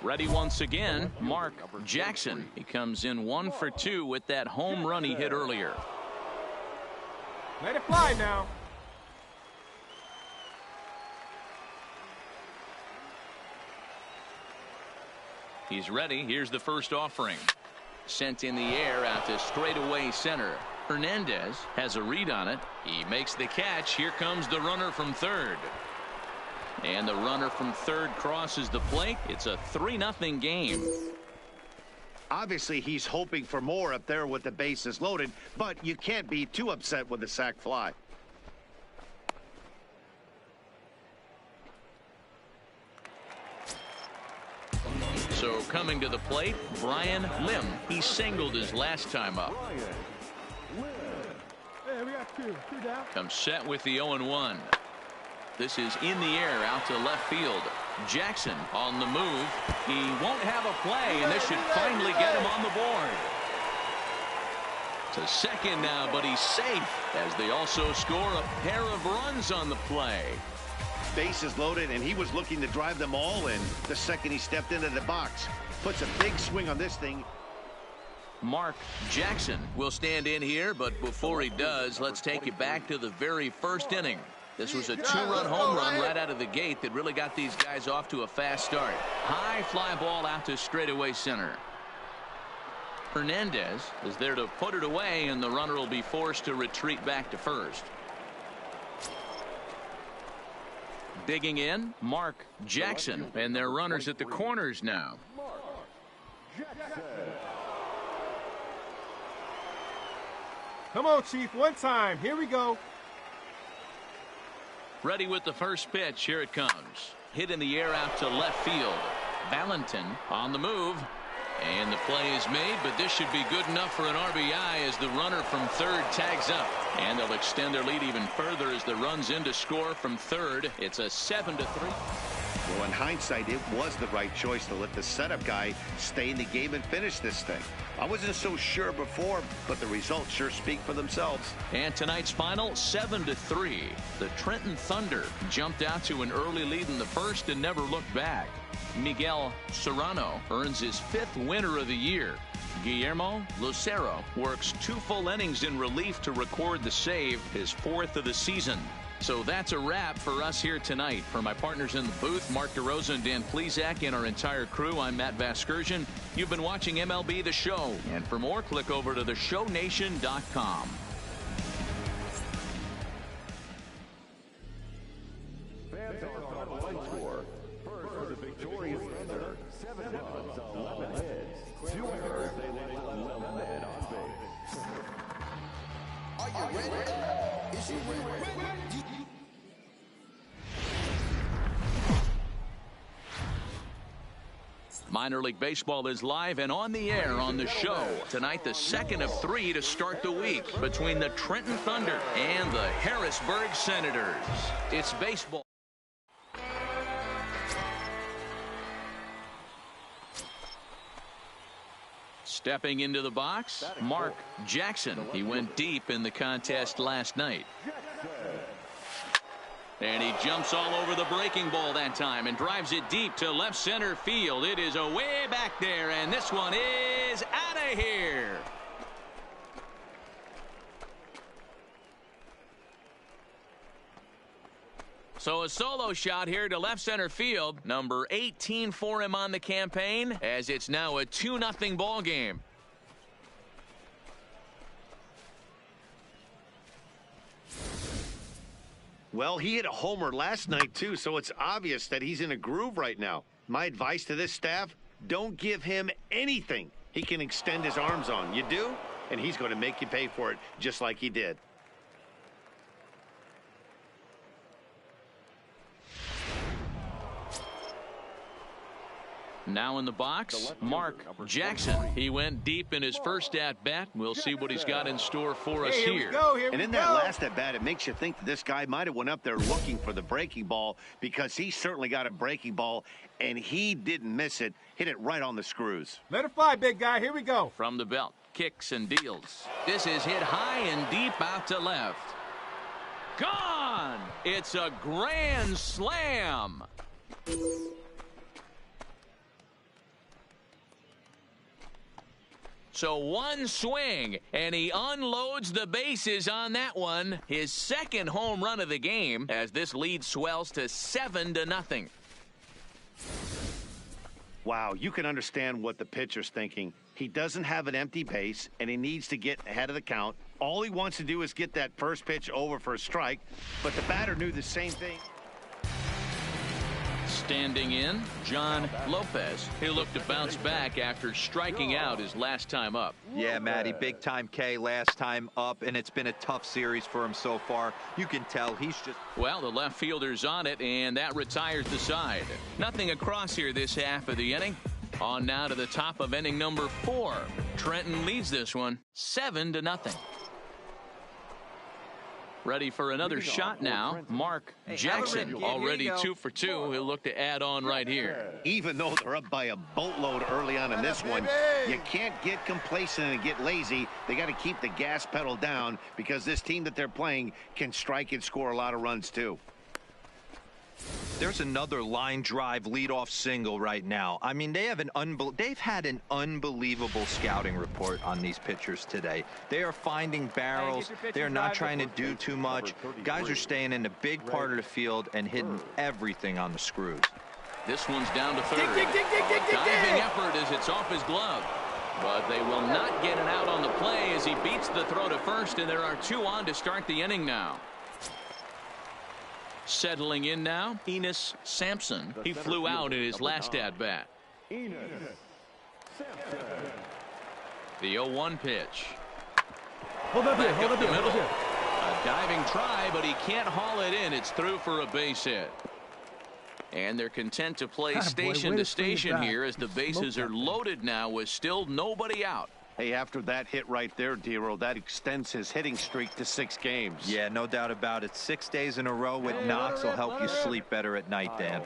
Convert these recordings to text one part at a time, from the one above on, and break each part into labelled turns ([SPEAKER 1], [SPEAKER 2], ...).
[SPEAKER 1] Ready once again, Mark Jackson. He comes in 1 for 2 with that home run he hit earlier.
[SPEAKER 2] Let it fly now.
[SPEAKER 1] He's ready. Here's the first offering. Sent in the air out to straightaway center. Hernandez has a read on it. He makes the catch. Here comes the runner from third. And the runner from third crosses the plate. It's a 3-0 game.
[SPEAKER 3] Obviously, he's hoping for more up there with the bases loaded, but you can't be too upset with the sac fly.
[SPEAKER 1] So coming to the plate, Brian Lim. He singled his last time up.
[SPEAKER 2] Hey, we got two down.
[SPEAKER 1] Comes set with the 0-1. This is in the air out to left field. Jackson on the move. He won't have a play, and this should finally get him on the board. To second now, but he's safe as they also score a pair of runs on the play.
[SPEAKER 3] Bases loaded, and he was looking to drive them all in the second he stepped into the box. Puts a big swing on this thing.
[SPEAKER 1] Mark Jackson will stand in here, but before he does, let's take you back to the very first inning. This was a 2-run home run right out of the gate that really got these guys off to a fast start. High fly ball out to straightaway center. Hernandez is there to put it away, and the runner will be forced to retreat back to first. Digging in, Mark Jackson, and their runners at the corners now.
[SPEAKER 2] Come on, Chief, one time. Here we go.
[SPEAKER 1] Ready with the first pitch. Here it comes. Hit in the air out to left field. Valentin on the move. And the play is made, but this should be good enough for an RBI as the runner from third tags up. And they'll extend their lead even further as the runs in to score from third. It's a 7-3.
[SPEAKER 3] Well, in hindsight, it was the right choice to let the setup guy stay in the game and finish this thing. I wasn't so sure before, but the results sure speak for themselves.
[SPEAKER 1] And tonight's final, 7-3. The Trenton Thunder jumped out to an early lead in the first and never looked back. Miguel Serrano earns his 5th winner of the year. Guillermo Lucero works 2 full innings in relief to record the save, his 4th of the season. So that's a wrap for us here tonight. For my partners in the booth, Mark DeRosa and Dan Plesac, and our entire crew, I'm Matt Vasgersian. You've been watching MLB The Show. And for more, click over to theshownation.com.
[SPEAKER 4] Fans are on one score. First for the victorious Thunder, 7 runs, 11 hits. 2 errors, they left 11 men on base.
[SPEAKER 5] Are you ready? Is you ready?
[SPEAKER 1] Minor League Baseball is live and on the air on the show. Tonight, the second of 3 to start the week between the Trenton Thunder and the Harrisburg Senators. It's baseball. Stepping into the box, Mark Jackson. He went deep in the contest last night. And he jumps all over the breaking ball that time and drives it deep to left center field. It is away back there, and this one is out of here. So a solo shot here to left center field. Number 18 for him on the campaign, as it's now a 2-0 ball game.
[SPEAKER 3] Well, he hit a homer last night, too, so it's obvious that he's in a groove right now. My advice to this staff, don't give him anything he can extend his arms on. You do, and he's going to make you pay for it just like he did.
[SPEAKER 1] Now in the box, Mark Jackson. He went deep in his first at-bat. We'll see what he's got in store for us here.
[SPEAKER 3] And in that last at-bat, it makes you think that this guy might have went up there looking for the breaking ball, because he certainly got a breaking ball, and he didn't miss it. Hit it right on the screws.
[SPEAKER 2] Let it fly, big guy. Here we go.
[SPEAKER 1] From the belt, kicks and deals. This is hit high and deep out to left. Gone! It's a grand slam. So one swing, and he unloads the bases on that one. His second home run of the game as this lead swells to 7-0.
[SPEAKER 3] Wow, you can understand what the pitcher's thinking. He doesn't have an empty base, and he needs to get ahead of the count. All he wants to do is get that first pitch over for a strike, but the batter knew the same thing.
[SPEAKER 1] Standing in, John Lopez. He'll look to bounce back after striking out his last time up.
[SPEAKER 6] Yeah, Matty, big time K last time up, and it's been a tough series for him so far. You can tell he's just...
[SPEAKER 1] Well, the left fielder's on it, and that retires the side. Nothing across here this half of the inning. On now to the top of inning number 4. Trenton leads this one 7-0. Ready for another shot now. Mark Jackson already 2 for 2. He'll look to add on right here.
[SPEAKER 3] Even though they're up by a boatload early on in this one, you can't get complacent and get lazy. They got to keep the gas pedal down because this team that they're playing can strike and score a lot of runs too.
[SPEAKER 6] There's another line drive leadoff single right now. I mean, they've had an unbelievable scouting report on these pitchers today. They are finding barrels. They're not trying to do too much. Guys are staying in the big part of the field and hitting everything on the screws.
[SPEAKER 1] This one's down to third. Diving effort as it's off his glove. But they will not get an out on the play as he beats the throw to first, and there are 2 on to start the inning now. Settling in now, Enos Sampson. He flew out in his last at-bat. The 0-1 pitch.
[SPEAKER 2] Hold up here,
[SPEAKER 1] hold up the middle. A diving try, but he can't haul it in. It's through for a base hit. And they're content to play station to station here as the bases are loaded now with still nobody out.
[SPEAKER 3] Hey, after that hit right there, Dero, that extends his hitting streak to 6 games.
[SPEAKER 6] Yeah, no doubt about it. 6 days in a row with knocks will help you sleep better at night, Dan.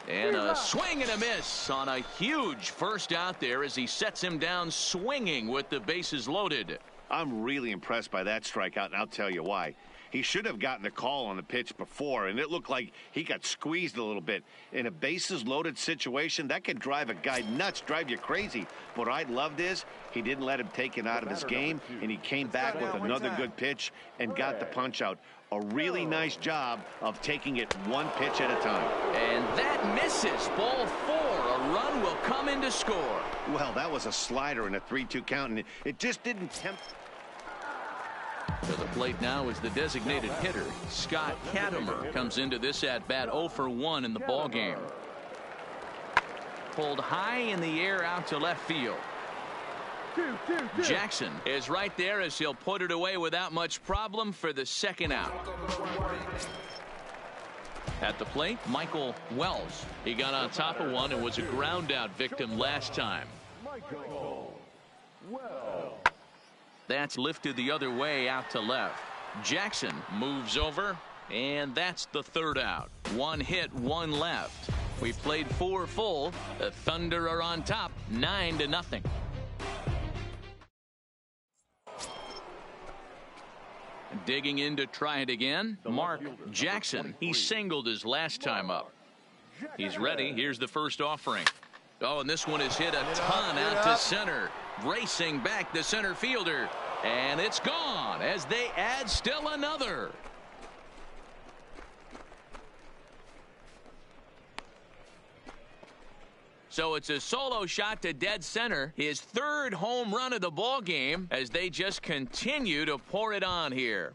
[SPEAKER 1] And a swing and a miss on a huge first out there as he sets him down swinging with the bases loaded.
[SPEAKER 3] I'm really impressed by that strikeout, and I'll tell you why. He should have gotten a call on the pitch before, and it looked like he got squeezed a little bit. In a bases-loaded situation, that could drive a guy nuts, drive you crazy. What I loved is he didn't let him take it out of his game, and he came back with another good pitch and got the punch-out. A really nice job of taking it 1 pitch at a time.
[SPEAKER 1] And that misses. Ball 4. A run will come in to score.
[SPEAKER 3] Well, that was a slider in a 3-2 count, and it just didn't tempt.
[SPEAKER 1] To the plate now is the designated hitter. Scott Katimer comes into this at-bat 0 for 1 in the ballgame. Pulled high in the air out to left field. Jackson is right there as he'll put it away without much problem for the second out. At the plate, Michael Wells. He got on top of one and was a ground out victim last time. That's lifted the other way out to left. Jackson moves over, and that's the third out. 1 hit, 1 left. We played 4 full. The Thunder are on top, 9-0. Digging in to try it again, Mark Jackson. He singled his last time up. He's ready. Here's the first offering. Oh, and this one is hit a ton out to center. Racing back the center fielder. And it's gone as they add still another. So it's a solo shot to dead center. His 3rd home run of the ball game as they just continue to pour it on here.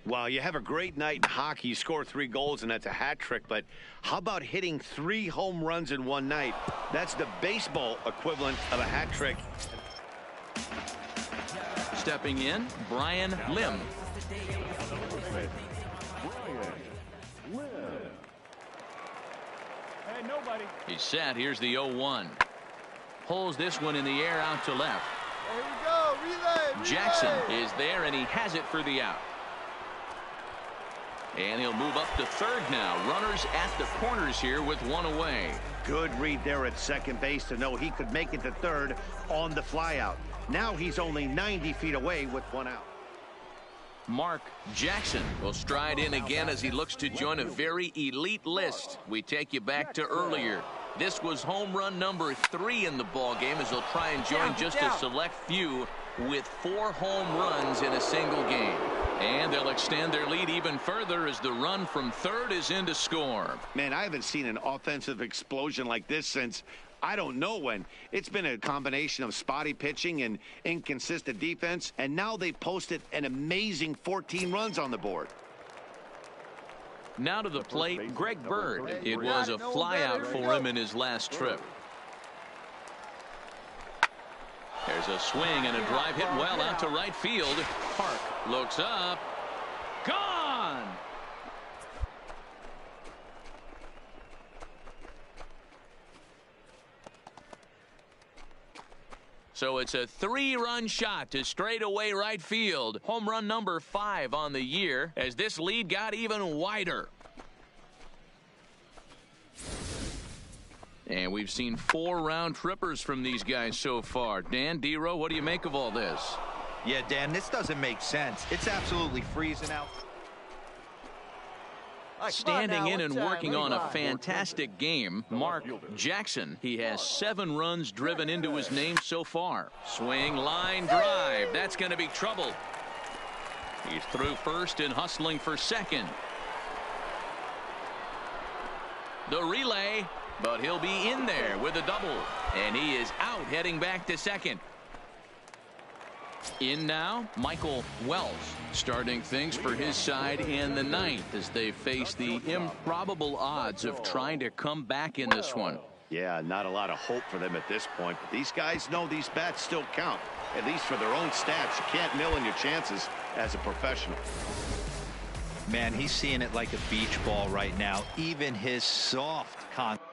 [SPEAKER 3] Wow, you have a great night in hockey. You score 3 goals, and that's a hat trick. But how about hitting 3 home runs in one night? That's the baseball equivalent of a hat trick.
[SPEAKER 1] Stepping in, Brian Lim.
[SPEAKER 2] Hey, nobody.
[SPEAKER 1] He's set. Here's the 0-1. Pulls this one in the air out to left.
[SPEAKER 2] Here we go. Relay.
[SPEAKER 1] Jackson is there, and he has it for the out. And he'll move up to third now. Runners at the corners here with 1 away.
[SPEAKER 3] Good read there at second base to know he could make it to third on the flyout. Now he's only 90 feet away with 1 out.
[SPEAKER 1] Mark Jackson will stride in again as he looks to join a very elite list. We take you back to earlier. This was home run number 3 in the ball game as he'll try and join just a select few with 4 home runs in a single game. And they'll extend their lead even further as the run from third is in to score.
[SPEAKER 3] Man, I haven't seen an offensive explosion like this since I don't know when. It's been a combination of spotty pitching and inconsistent defense, and now they posted an amazing 14 runs on the board.
[SPEAKER 1] Now to the plate, Greg Bird. It was a flyout for him in his last trip. There's a swing and a drive hit well out to right field. Park looks up. Gone! So it's a 3-run shot to straightaway right field. Home run number 5 on the year as this lead got even wider. And we've seen 4 round trippers from these guys so far. Dan, D-Row, what do you make of all this?
[SPEAKER 6] Yeah, Dan, this doesn't make sense. It's absolutely freezing out.
[SPEAKER 1] Standing in and working on a fantastic game, Mark Jackson. He has 7 runs driven into his name so far. Swing, line, drive. That's going to be trouble. He's through first and hustling for second. The relay, but he'll be in there with a double. And he is out heading back to second. In now, Michael Wells starting things for his side in the 9th as they face the improbable odds of trying to come back in this one.
[SPEAKER 3] Yeah, not a lot of hope for them at this point, but these guys know these bats still count, at least for their own stats. You can't mill in your chances as a professional.
[SPEAKER 6] Man, he's seeing it like a beach ball right now. Even his soft contact.